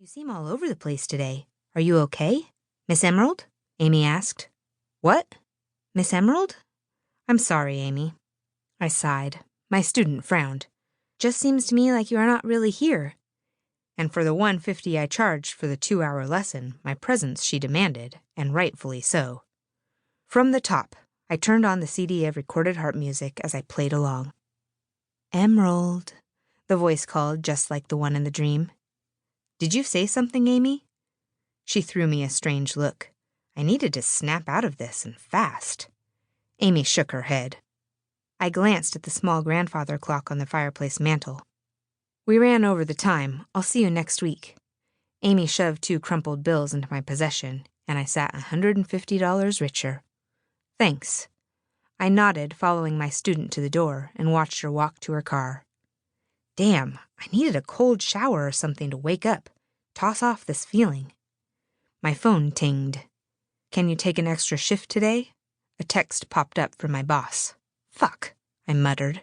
You seem all over the place today. Are you okay? Miss Emerald? Amy asked. What? Miss Emerald? I'm sorry, Amy. I sighed. My student frowned. Just seems to me like you are not really here. And for the $150 I charged for the 2-hour lesson, my presence she demanded, and rightfully so. From the top, I turned on the CD of recorded harp music as I played along. Emerald, the voice called just like the one in the dream. Did you say something, Amy? She threw me a strange look. I needed to snap out of this, and fast. Amy shook her head. I glanced at the small grandfather clock on the fireplace mantel. We ran over the time. I'll see you next week. Amy shoved 2 crumpled bills into my possession, and I sat $150 richer. Thanks. I nodded, following my student to the door, and watched her walk to her car. Damn, I needed a cold shower or something to wake up, toss off this feeling. My phone tinged. Can you take an extra shift today? A text popped up from my boss. Fuck, I muttered.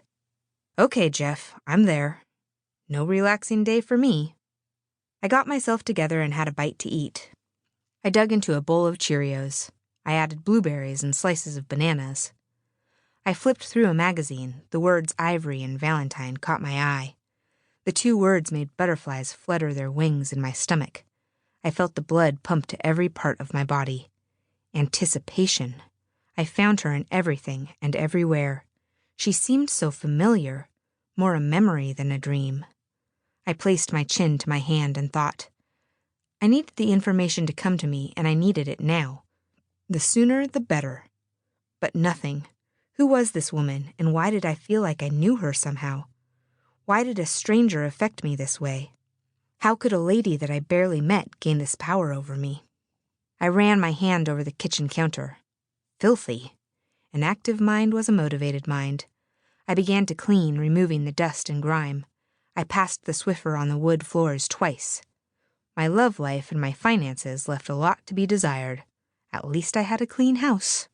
Okay, Jeff, I'm there. No relaxing day for me. I got myself together and had a bite to eat. I dug into a bowl of Cheerios. I added blueberries and slices of bananas. I flipped through a magazine. The words Ivory and Valentine caught my eye. The 2 words made butterflies flutter their wings in my stomach. I felt the blood pump to every part of my body. Anticipation. I found her in everything and everywhere. She seemed so familiar, more a memory than a dream. I placed my chin to my hand and thought. I needed the information to come to me, and I needed it now. The sooner, the better. But nothing. Who was this woman, and why did I feel like I knew her somehow? Why did a stranger affect me this way? How could a lady that I barely met gain this power over me? I ran my hand over the kitchen counter. Filthy. An active mind was a motivated mind. I began to clean, removing the dust and grime. I passed the Swiffer on the wood floors twice. My love life and my finances left a lot to be desired. At least I had a clean house.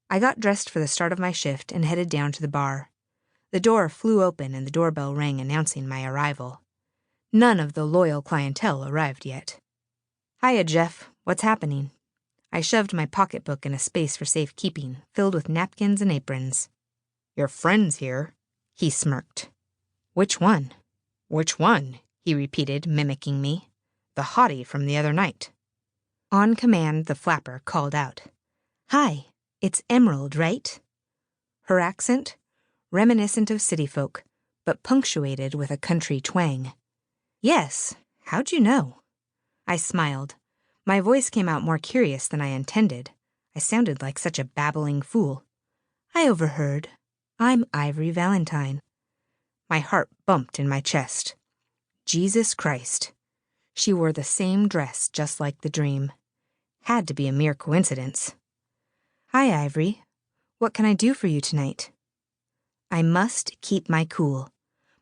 I got dressed for the start of my shift and headed down to the bar. The door flew open and the doorbell rang announcing my arrival. None of the loyal clientele arrived yet. Hiya, Jeff. What's happening? I shoved my pocketbook in a space for safekeeping, filled with napkins and aprons. Your friend's here, he smirked. Which one? Which one? He repeated, mimicking me. The hottie from the other night. On command, the flapper called out. Hi, it's Emerald, right? Her accent? Reminiscent of city folk, but punctuated with a country twang. Yes, how'd you know? I smiled. My voice came out more curious than I intended. I sounded like such a babbling fool. I overheard. I'm Ivory Valentine. My heart bumped in my chest. Jesus Christ. She wore the same dress just like the dream. Had to be a mere coincidence. Hi, Ivory. What can I do for you tonight? I must keep my cool.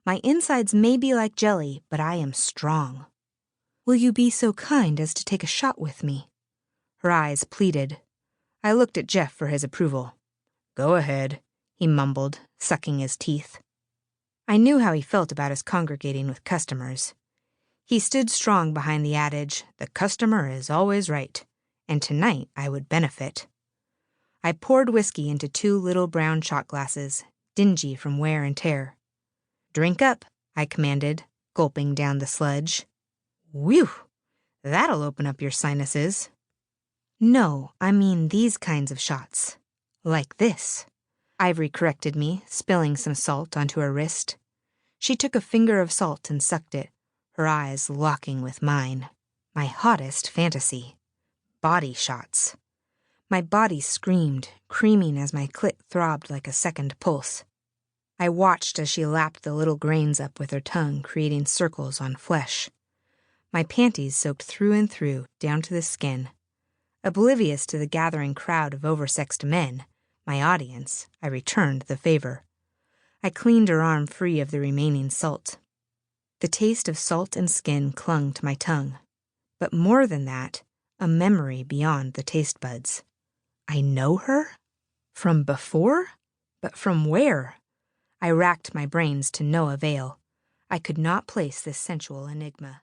My insides may be like jelly, but I am strong. Will you be so kind as to take a shot with me? Her eyes pleaded. I looked at Jeff for his approval. Go ahead, he mumbled, sucking his teeth. I knew how he felt about his congregating with customers. He stood strong behind the adage, the customer is always right, and tonight I would benefit. I poured whiskey into 2 little brown shot glasses, dingy from wear and tear. Drink up, I commanded, gulping down the sludge. Whew! That'll open up your sinuses. No, I mean these kinds of shots. Like this. Ivory corrected me, spilling some salt onto her wrist. She took a finger of salt and sucked it, her eyes locking with mine. My hottest fantasy. Body shots. My body screamed, creaming as my clit throbbed like a second pulse. I watched as she lapped the little grains up with her tongue, creating circles on flesh. My panties soaked through and through, down to the skin. Oblivious to the gathering crowd of oversexed men, my audience, I returned the favor. I cleaned her arm free of the remaining salt. The taste of salt and skin clung to my tongue. But more than that, a memory beyond the taste buds. I know her? From before? But from where? I racked my brains to no avail. I could not place this sensual enigma.